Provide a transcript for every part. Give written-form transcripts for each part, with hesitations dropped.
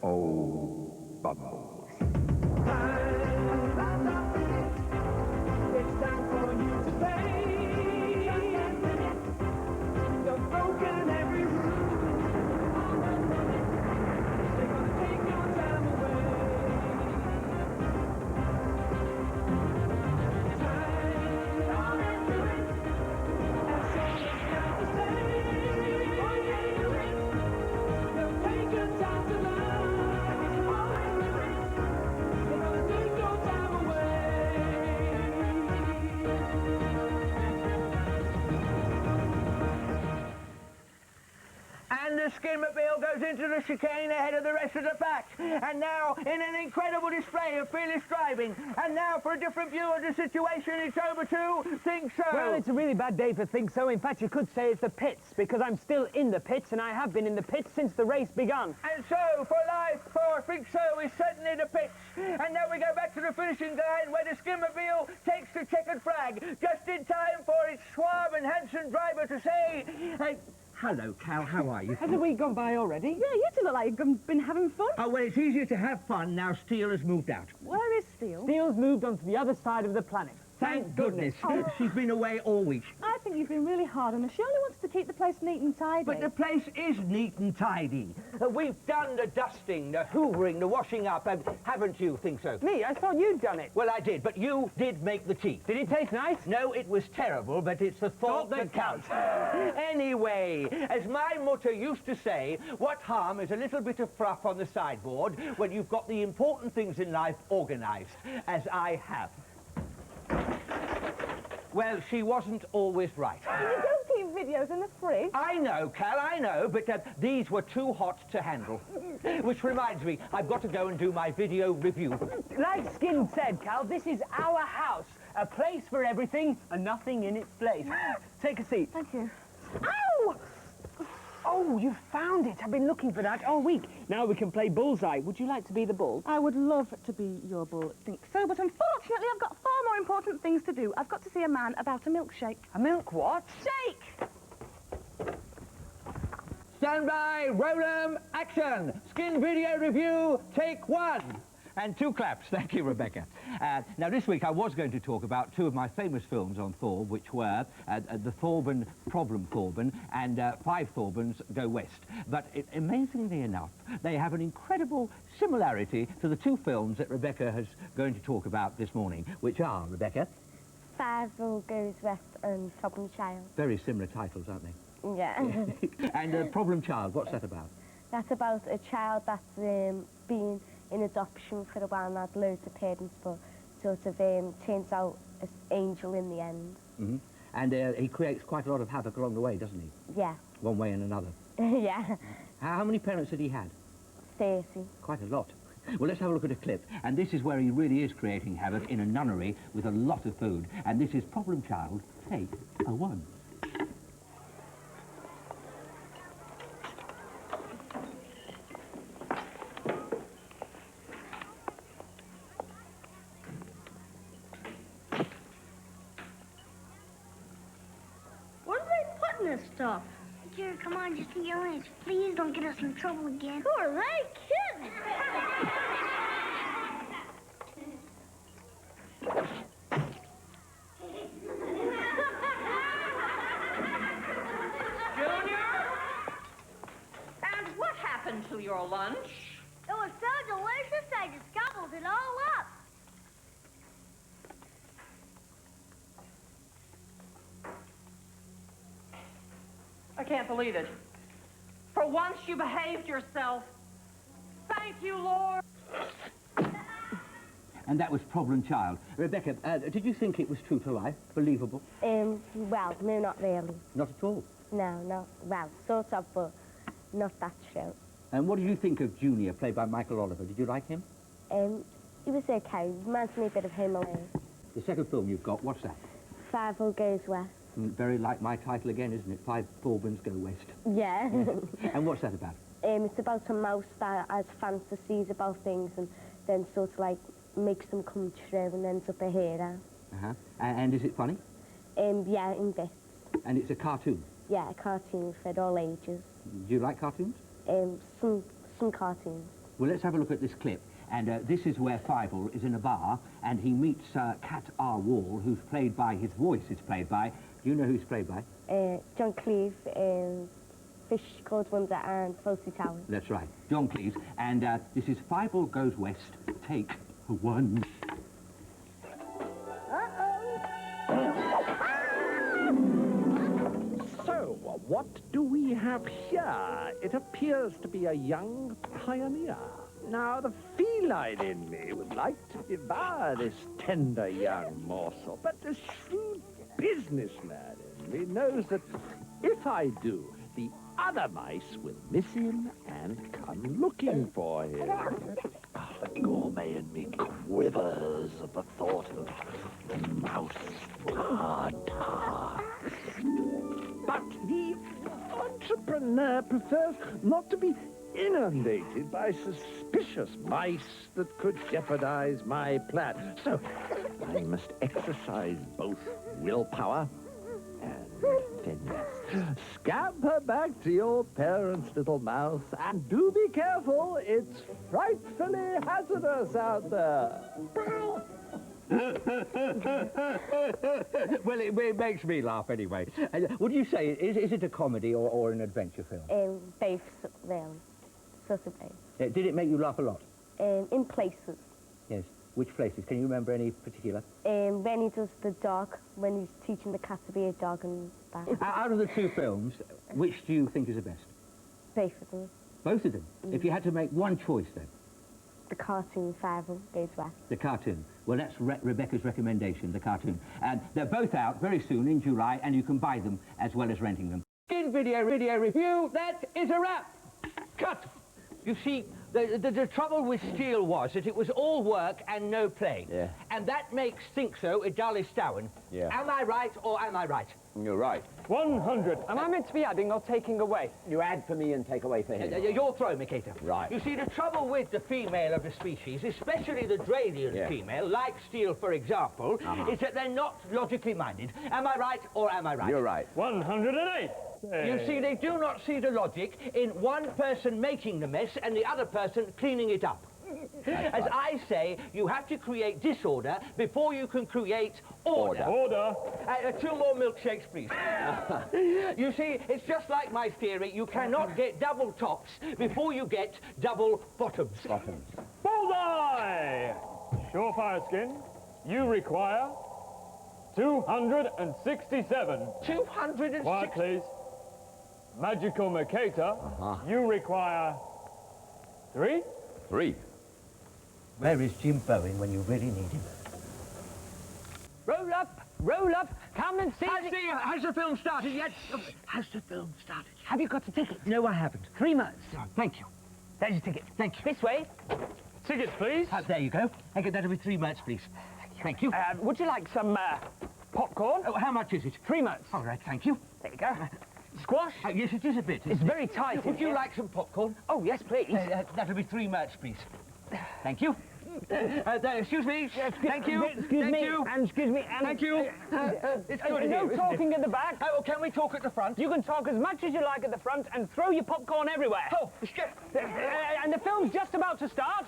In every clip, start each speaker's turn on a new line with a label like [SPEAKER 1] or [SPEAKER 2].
[SPEAKER 1] Oh, Bubbles.
[SPEAKER 2] It's time for you to pay. You've broken every rule. They're gonna take your time away. Time and do it. That's all it's got to say. You've taken time to learn. They're gonna take your time away.
[SPEAKER 3] And the skimobile goes into the chicane ahead of the rest of the pack. And now, in an incredible display of fearless driving, and now for a different view of the situation, it's over to Think So.
[SPEAKER 4] Well, it's a really bad day for Think So. In fact, you could say it's the pits, because I'm still in the pits, and I have been in the pits since the race began.
[SPEAKER 3] And so, for life, for Think So is certainly the pits. And now we go back to the finishing line, where the skimobile takes the checkered flag, just in time for its suave and handsome driver to say, hey, hello, Cal, how are you?
[SPEAKER 4] Has the week gone by already?
[SPEAKER 5] Yeah, you two look like you've been having fun.
[SPEAKER 3] Oh, well, it's easier to have fun now Steele has moved out.
[SPEAKER 5] Where is Steele?
[SPEAKER 4] Steele's moved on to the other side of the planet.
[SPEAKER 3] Thank goodness. She's been away all week.
[SPEAKER 5] I think you've been really hard on her. She only wants to keep the place neat and tidy.
[SPEAKER 3] But the place is neat and tidy. We've done the dusting, the hoovering, the washing up, haven't you, Think So?
[SPEAKER 4] Me? I thought you'd done it.
[SPEAKER 3] Well, I did, but you did make the tea.
[SPEAKER 4] Did it taste nice?
[SPEAKER 3] No, it was terrible, but it's the thought that counts. Anyway, as my mother used to say, what harm is a little bit of fluff on the sideboard when you've got the important things in life organised, as I have. Well, she wasn't always right.
[SPEAKER 5] You don't keep videos in the fridge.
[SPEAKER 3] I know, Cal, I know, but these were too hot to handle. Which reminds me, I've got to go and do my video review.
[SPEAKER 4] Like Skin said, Cal, this is our house. A place for everything and nothing in its place. Take a seat.
[SPEAKER 5] Thank you.
[SPEAKER 4] Ow! Oh, you found it. I've been looking for that all week. Now we can play bullseye. Would you like to be the bull?
[SPEAKER 5] I would love to be your bull, Think So, but unfortunately I've got far more important things to do. I've got to see a man about a milkshake.
[SPEAKER 4] A milk what?
[SPEAKER 5] Shake!
[SPEAKER 3] Stand by, roll 'em, action. Skin video review, take one. And 2 claps. Thank you, Rebecca. Now, this week I was going to talk about 2 of my famous films on Thor, which were The Thorburn, Problem Thorburn, and 5 Thorburn's Go West. But amazingly enough, they have an incredible similarity to the 2 films that Rebecca is going to talk about this morning, which are, Rebecca?
[SPEAKER 6] Five Goes West and Problem Child.
[SPEAKER 3] Very similar titles, aren't they?
[SPEAKER 6] Yeah.
[SPEAKER 3] And Problem Child, what's that about?
[SPEAKER 6] That's about a child that's been in adoption for a while and had loads of parents, but sort of turns out as angel in the end.
[SPEAKER 3] Mm-hmm. And he creates quite a lot of havoc along the way, doesn't he?
[SPEAKER 6] Yeah.
[SPEAKER 3] One way and another.
[SPEAKER 6] Yeah.
[SPEAKER 3] How many parents had he had?
[SPEAKER 6] 30.
[SPEAKER 3] Quite a lot. Well, let's have a look at a clip. And this is where he really is creating havoc in a nunnery with a lot of food. And this is Problem Child, take a 1.
[SPEAKER 7] What are they putting this stuff?
[SPEAKER 8] Here, come on, just be honest. Please don't get us in trouble again.
[SPEAKER 7] Who are they kidding?
[SPEAKER 9] Junior? And what happened to your lunch?
[SPEAKER 8] It was so delicious, I just gobbled it all up.
[SPEAKER 9] I can't believe it. For once you behaved yourself. Thank you, Lord.
[SPEAKER 3] And that was Problem Child. Rebecca, did you think it was true to life? Believable?
[SPEAKER 6] Well, no, not really.
[SPEAKER 3] Not at all.
[SPEAKER 6] No, well, sort of, but not that true.
[SPEAKER 3] And what did you think of Junior, played by Michael Oliver? Did you like him?
[SPEAKER 6] He was okay. Reminds me a bit of Home Alone.
[SPEAKER 3] The second film you've got, what's that?
[SPEAKER 6] Five Goes West.
[SPEAKER 3] Very like my title again, isn't it? 5 Thorburns Go West.
[SPEAKER 6] Yeah.
[SPEAKER 3] And what's that about?
[SPEAKER 6] It's about a mouse that has fantasies about things and then sort of like makes them come true and ends up a hero.
[SPEAKER 3] Uh-huh. And is it funny?
[SPEAKER 6] Yeah, in bits.
[SPEAKER 3] And it's a cartoon?
[SPEAKER 6] Yeah, a cartoon for all ages.
[SPEAKER 3] Do you like cartoons?
[SPEAKER 6] Some cartoons.
[SPEAKER 3] Well, let's have a look at this clip. And this is where Fievel is in a bar, and he meets Cat R. Wall, who's played by, his voice is played by, do you know who he's played by?
[SPEAKER 6] John Cleese in Fish Called Wonder and Fawlty Towers.
[SPEAKER 3] That's right, John Cleese. And this is Fievel Goes West, take one.
[SPEAKER 1] So, what do we have here? It appears to be a young pioneer. Now, the feline in me would like to devour this tender young morsel, but the shrewd businessman in me knows that if I do, the other mice will miss him and come looking for him. The gourmet in me quivers at the thought of mouse tarts. But the entrepreneur prefers not to be inundated by suspicious mice that could jeopardize my plan. So I must exercise both willpower and finesse. Scamper back to your parents, little mouse, and do be careful. It's frightfully hazardous out there.
[SPEAKER 3] Well, it makes me laugh anyway. Would you say, is it a comedy or an adventure film?
[SPEAKER 6] Both, really. Sort of both.
[SPEAKER 3] Did it make you laugh a lot?
[SPEAKER 6] In places.
[SPEAKER 3] Yes. Which places? Can you remember any particular?
[SPEAKER 6] When he does the dog, when he's teaching the cat to be a dog and that.
[SPEAKER 3] Out of the two films, which do you think is the best?
[SPEAKER 6] Both of them.
[SPEAKER 3] Both of them? If you had to make one choice, then?
[SPEAKER 6] The cartoon Fievel Goes West.
[SPEAKER 3] The cartoon. Well, that's Rebecca's recommendation, the cartoon. And they're both out very soon in July, and you can buy them as well as renting them. Skin video review, that is a wrap. Cut. You see, the trouble with Steel was that it was all work and no play.
[SPEAKER 10] Yeah.
[SPEAKER 3] And that makes Think So a dull Istowen.
[SPEAKER 10] Yeah.
[SPEAKER 3] Am I right or am I right?
[SPEAKER 10] You're right.
[SPEAKER 4] 100. Am I meant to be adding or taking away?
[SPEAKER 10] You add for me and take away for him.
[SPEAKER 3] Your throw, Mikita.
[SPEAKER 10] Right.
[SPEAKER 3] You see, the trouble with the female of the species, especially the Dralian female, like Steel, for example, is that they're not logically minded. Am I right or am I right?
[SPEAKER 10] You're right.
[SPEAKER 4] 108.
[SPEAKER 3] You see, they do not see the logic in one person making the mess and the other person cleaning it up. As I say, you have to create disorder before you can create order.
[SPEAKER 4] Order.
[SPEAKER 3] 2 more milkshakes, please. You see, it's just like my theory. You cannot get double tops before you get double bottoms.
[SPEAKER 4] Bullseye! Surefire Skin, you require 267.
[SPEAKER 3] 206.
[SPEAKER 4] Quiet, please. Magical Mercator, you require 3.
[SPEAKER 10] 3.
[SPEAKER 3] Where is Jim Bowen when you really need him?
[SPEAKER 4] Roll up, come and see.
[SPEAKER 3] Has the film started yet? Has the film started?
[SPEAKER 4] Have you got a ticket?
[SPEAKER 3] No, I haven't.
[SPEAKER 4] 3 months.
[SPEAKER 3] Oh, thank you.
[SPEAKER 4] There's your ticket.
[SPEAKER 3] Thank you.
[SPEAKER 4] This way. Tickets, please.
[SPEAKER 3] There you go. Thank you. That'll be 3 months, please. Thank you.
[SPEAKER 4] Would you like some popcorn?
[SPEAKER 3] Oh, how much is it?
[SPEAKER 4] 3 months.
[SPEAKER 3] All right, thank you.
[SPEAKER 4] There you go. Squash?
[SPEAKER 3] Yes, it is a bit.
[SPEAKER 4] It's very tight.
[SPEAKER 3] Would you like some popcorn?
[SPEAKER 4] Oh, yes, please.
[SPEAKER 3] That'll be 3 months, please. Thank you. Excuse me. Thank you.
[SPEAKER 4] Excuse me. And excuse me. And
[SPEAKER 3] thank you. It's good here,
[SPEAKER 4] no
[SPEAKER 3] isn't
[SPEAKER 4] talking
[SPEAKER 3] it?
[SPEAKER 4] at the back.
[SPEAKER 3] Oh, can we talk at the front?
[SPEAKER 4] You can talk as much as you like at the front and throw your popcorn everywhere.
[SPEAKER 3] Oh,
[SPEAKER 4] and the film's just about to start.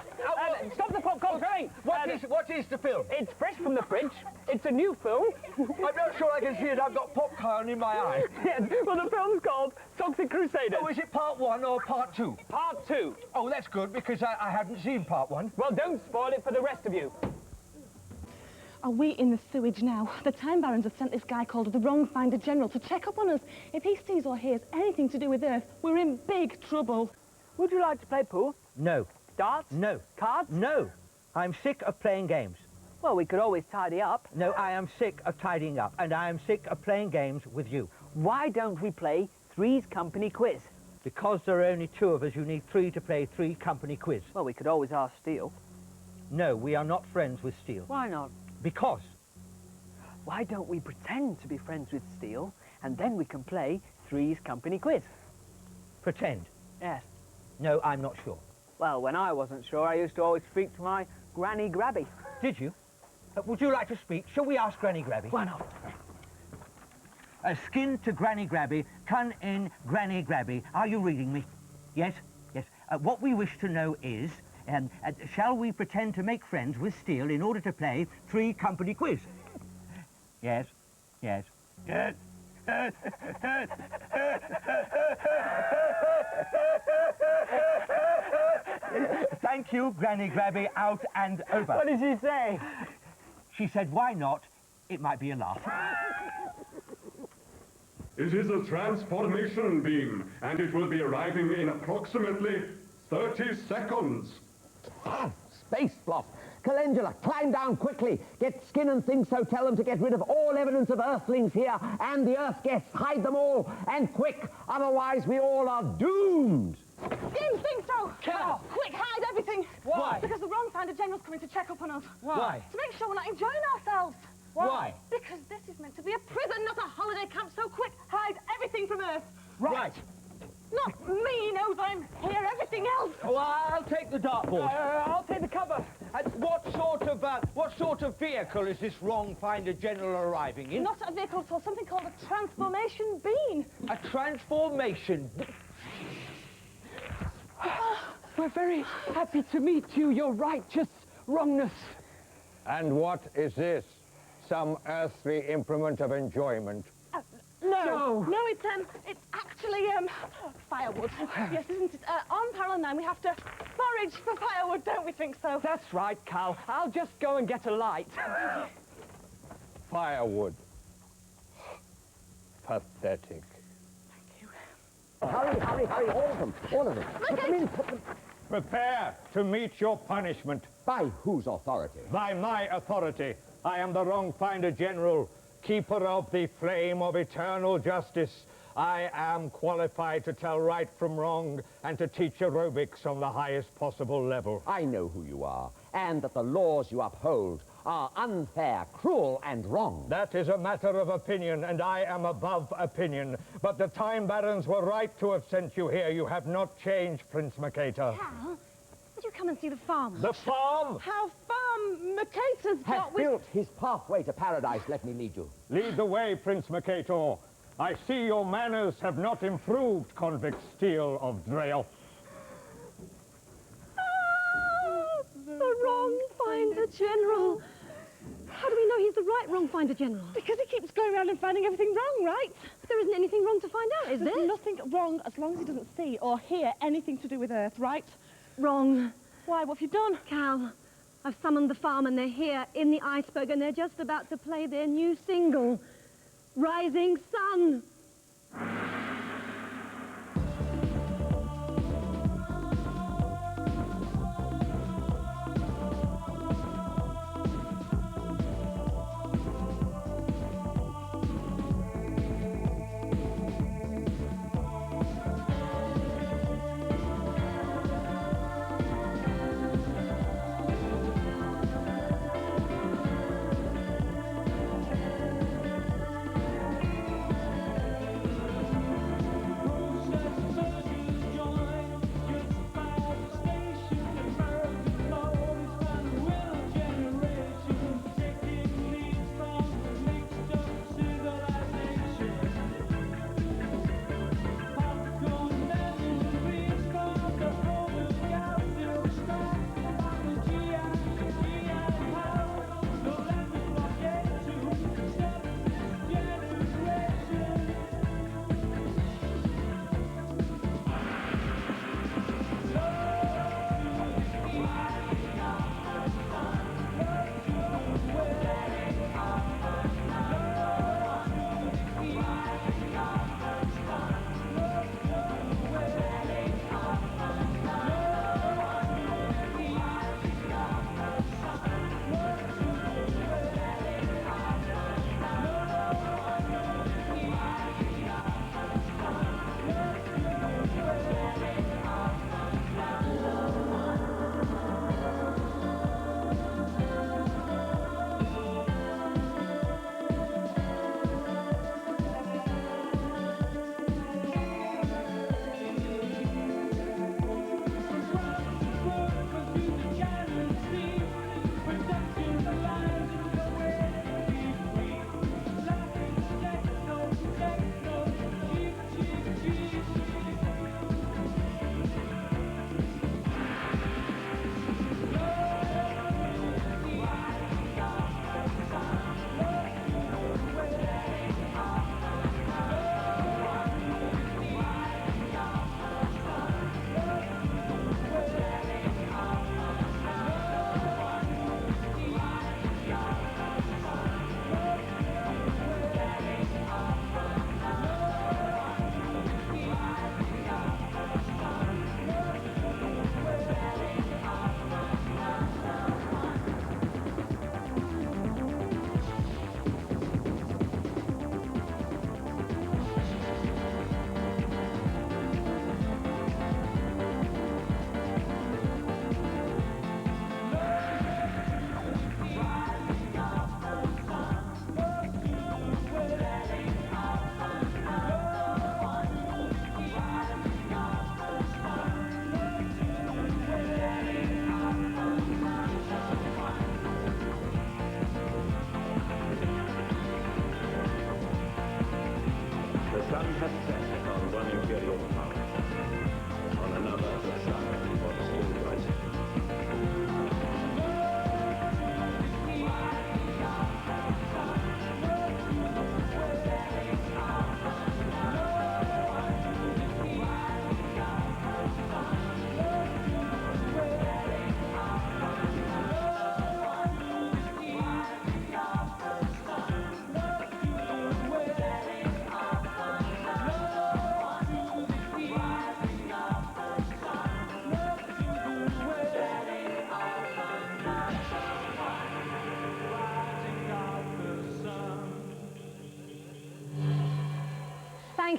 [SPEAKER 4] Stop the popcorn throwing.
[SPEAKER 3] What is the film?
[SPEAKER 4] It's fresh from the fridge. It's a new film.
[SPEAKER 3] I'm not sure I can see it. I've got popcorn in my eye.
[SPEAKER 4] Yes, well, the film's called Toxic Crusaders.
[SPEAKER 3] Oh, is it part 1 or part 2?
[SPEAKER 4] Part 2.
[SPEAKER 3] Oh, that's good, because I haven't seen part 1.
[SPEAKER 4] Well, don't spoil it for the rest of you.
[SPEAKER 5] Are we in the sewage now? The Time Barons have sent this guy called the Wrongfinder General to check up on us. If he sees or hears anything to do with Earth, we're in big trouble.
[SPEAKER 4] Would you like to play pool?
[SPEAKER 3] No.
[SPEAKER 4] Darts?
[SPEAKER 3] No.
[SPEAKER 4] Cards?
[SPEAKER 3] No. I'm sick of playing games.
[SPEAKER 4] Well, we could always tidy up.
[SPEAKER 3] No, I am sick of tidying up, and I am sick of playing games with you.
[SPEAKER 4] Why don't we play Three's Company Quiz?
[SPEAKER 3] Because there are only 2 of us, you need 3 to play 3 company quiz.
[SPEAKER 4] Well, we could always ask Steele.
[SPEAKER 3] No, we are not friends with Steele.
[SPEAKER 4] Why not?
[SPEAKER 3] Because.
[SPEAKER 4] Why don't we pretend to be friends with Steele, and then we can play Three's Company Quiz?
[SPEAKER 3] Pretend.
[SPEAKER 4] Yes.
[SPEAKER 3] No, I'm not sure.
[SPEAKER 4] Well, when I wasn't sure, I used to always speak to my Granny Grabby.
[SPEAKER 3] Did you? Would you like to speak? Shall we ask Granny Grabby?
[SPEAKER 4] Why not?
[SPEAKER 3] Skin to Granny Grabby, Cun in Granny Grabby. Are you reading me? Yes? Yes. What we wish to know is, Shall we pretend to make friends with steel in order to play Three Company Quiz? Yes, yes. Yes. Thank you, Granny Grabby, out and over.
[SPEAKER 4] What did she say?
[SPEAKER 3] She said, why not? It might be a laugh.
[SPEAKER 11] It is a transformation beam, and it will be arriving in approximately 30 seconds.
[SPEAKER 10] Space Floss. Calendula, climb down quickly. Get Skin and Think So tell them to get rid of all evidence of Earthlings here and the Earth guests. Hide them all, and quick, otherwise we all are doomed.
[SPEAKER 5] Skin Think So!
[SPEAKER 4] Cal!
[SPEAKER 5] Quick, hide everything!
[SPEAKER 4] Why?
[SPEAKER 5] Because the wrong finder general's coming to check up on us.
[SPEAKER 4] Why?
[SPEAKER 5] To make sure we're not enjoying ourselves.
[SPEAKER 4] Why?
[SPEAKER 5] Because this is meant to be a prison, not a holiday camp, so quick, hide everything from Earth.
[SPEAKER 4] Right.
[SPEAKER 5] Not me knows I'm here, everything else.
[SPEAKER 3] Oh, I'll take the dartboard.
[SPEAKER 4] I'll take the cover.
[SPEAKER 3] And what sort of vehicle is this wrong finder general arriving in?
[SPEAKER 5] Not a vehicle at all, something called a transformation beam.
[SPEAKER 3] A transformation.
[SPEAKER 4] We're very happy to meet you, your righteous wrongness.
[SPEAKER 12] And what is this? Some earthly implement of enjoyment?
[SPEAKER 5] No, it's actually, firewood. Yes, isn't it? On Parallel 9, we have to forage for firewood, don't we think so?
[SPEAKER 4] That's right, Cal. I'll just go and get a light.
[SPEAKER 12] Firewood. Pathetic.
[SPEAKER 10] Hurry, hurry, hurry, all of them, all of them. Put them in, put them...
[SPEAKER 12] Prepare to meet your punishment.
[SPEAKER 10] By whose authority?
[SPEAKER 12] By my authority. I am the wrong finder general, keeper of the flame of eternal justice. I am qualified to tell right from wrong and to teach aerobics on the highest possible level.
[SPEAKER 10] I know who you are, and that the laws you uphold are unfair, cruel, and wrong.
[SPEAKER 12] That is a matter of opinion, and I am above opinion. But the Time Barons were right to have sent you here. You have not changed, Prince Mercator.
[SPEAKER 5] Cal, did you come and see the farm?
[SPEAKER 12] The farm?
[SPEAKER 5] How farm Mercator's
[SPEAKER 10] Has
[SPEAKER 5] got with...
[SPEAKER 10] built his pathway to paradise. Let me lead you.
[SPEAKER 12] Lead the way, Prince Mercator. I see your manners have not improved, convict Steele of Dreoth.
[SPEAKER 5] The wrong finder general. How do we know he's the right wrong finder general? Because he keeps going around and finding everything wrong, right? There isn't anything wrong to find out, is there? There's nothing wrong as long as he doesn't see or hear anything to do with Earth, right? Wrong. Why, what have you done?
[SPEAKER 13] Cal, I've summoned the farm and they're here in the iceberg and they're just about to play their new single, Rising Sun.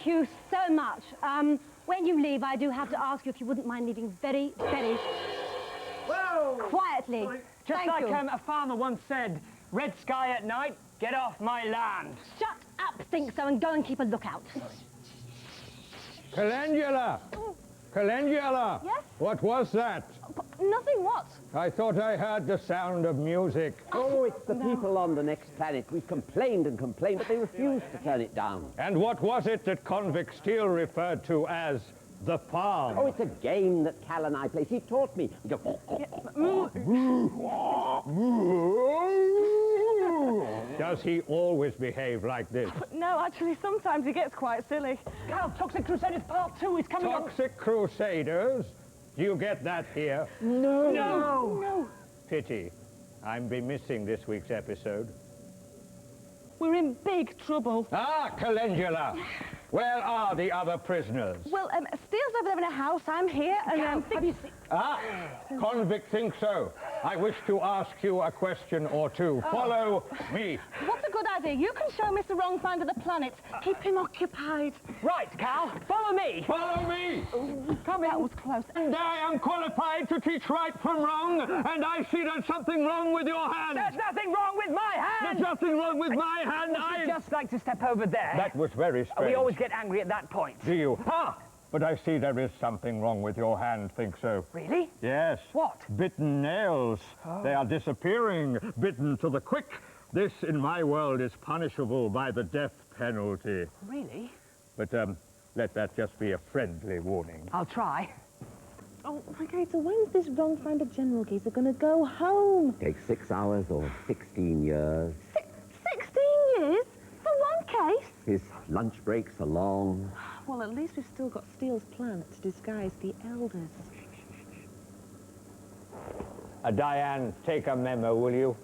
[SPEAKER 13] you so much. When you leave, I do have to ask you if you wouldn't mind leaving very, very quietly.
[SPEAKER 4] Just
[SPEAKER 13] Thank
[SPEAKER 4] like
[SPEAKER 13] you.
[SPEAKER 4] a farmer once said, red sky at night, get off my land.
[SPEAKER 13] Shut up, think so, and go and keep a lookout.
[SPEAKER 12] Calendula! Calendula!
[SPEAKER 13] Yes?
[SPEAKER 12] What was that?
[SPEAKER 13] Nothing, what?
[SPEAKER 12] I thought I heard the sound of music.
[SPEAKER 10] Oh, it's the people on the next planet. We've complained and complained, but they refuse to turn it down.
[SPEAKER 12] And what was it that Convict Steele referred to as the farm?
[SPEAKER 10] Oh, it's a game that Cal and I play. He taught me. We go...
[SPEAKER 12] Does he always behave like this?
[SPEAKER 9] No, actually, sometimes he gets quite silly.
[SPEAKER 4] Cal, Toxic Crusaders Part 2 is coming up.
[SPEAKER 12] Toxic Crusaders? Do you get that here?
[SPEAKER 9] No.
[SPEAKER 4] No.
[SPEAKER 12] Pity. I'm be missing this week's episode.
[SPEAKER 9] We're in big trouble.
[SPEAKER 12] Ah, Calendula! Where are the other prisoners?
[SPEAKER 9] Well, Steele's over there in a house. I'm here, and
[SPEAKER 4] Have you seen...
[SPEAKER 12] Ah, convict think so. I wish to ask you a question or two. Follow me.
[SPEAKER 9] What's a good idea? You can show Mr. Wrongfinder the planet. Keep him occupied.
[SPEAKER 4] Right, Cal, follow me.
[SPEAKER 12] Follow me!
[SPEAKER 9] Come in. That was close.
[SPEAKER 12] And I am qualified to teach right from wrong, and I see there's something wrong with your hand.
[SPEAKER 4] There's nothing wrong with my hand.
[SPEAKER 12] There's nothing wrong with my hand.
[SPEAKER 4] I'd just like to step over there.
[SPEAKER 12] That was very strange.
[SPEAKER 4] We always get angry at that point.
[SPEAKER 12] Do you? Ah! But I see there is something wrong with your hand, think so.
[SPEAKER 4] Really?
[SPEAKER 12] Yes.
[SPEAKER 4] What?
[SPEAKER 12] Bitten nails.
[SPEAKER 4] Oh.
[SPEAKER 12] They are disappearing, bitten to the quick. This, in my world, is punishable by the death penalty.
[SPEAKER 4] Really?
[SPEAKER 12] But, let that just be a friendly warning.
[SPEAKER 4] I'll try.
[SPEAKER 9] Oh, okay, so when's this Wrongfinder General geezer gonna go home?
[SPEAKER 10] Takes 6 hours or 16 years.
[SPEAKER 9] 16 years? For one case?
[SPEAKER 10] His lunch breaks are long.
[SPEAKER 9] Well, at least we've still got Steele's plan to disguise the elders.
[SPEAKER 12] Diane, take a memo, will you?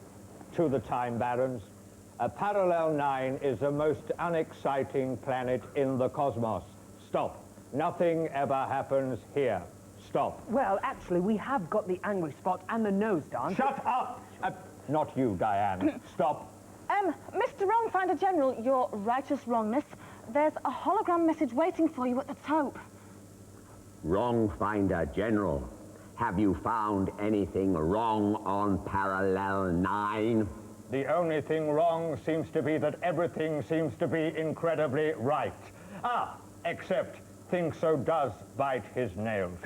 [SPEAKER 12] To the Time Barons. Parallel 9 is the most unexciting planet in the cosmos. Stop. Nothing ever happens here. Stop.
[SPEAKER 4] Well, actually, we have got the angry spot and the nose dance.
[SPEAKER 12] Shut up! Not you, Diane. Stop.
[SPEAKER 9] Mr. Wrongfinder General, your righteous wrongness, there's a hologram message waiting for you at the top.
[SPEAKER 10] Wrongfinder General, have you found anything wrong on Parallel 9?
[SPEAKER 12] The only thing wrong seems to be that everything seems to be incredibly right. Ah, except Think So does bite his nails.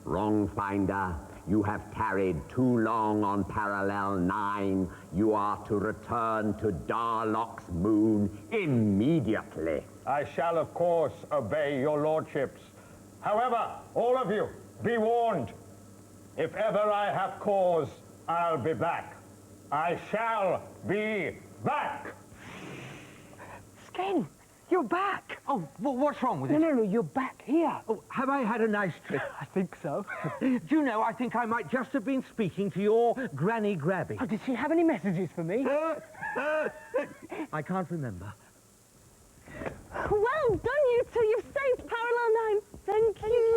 [SPEAKER 10] Wrongfinder, you have tarried too long on Parallel 9. You are to return to Darlock's moon immediately.
[SPEAKER 12] I shall, of course, obey your lordships. However, all of you, be warned. If ever I have cause, I'll be back. I shall be back.
[SPEAKER 4] Skin, you're back.
[SPEAKER 3] Oh, what's wrong with it?
[SPEAKER 4] No, you're back here.
[SPEAKER 3] Oh, have I had a nice trip?
[SPEAKER 4] I think so.
[SPEAKER 3] Do you know, I think I might just have been speaking to your Granny Grabby.
[SPEAKER 4] Oh, did she have any messages for me?
[SPEAKER 3] I can't remember.
[SPEAKER 9] Well done, you two. You've saved Parallel 9. Thank you.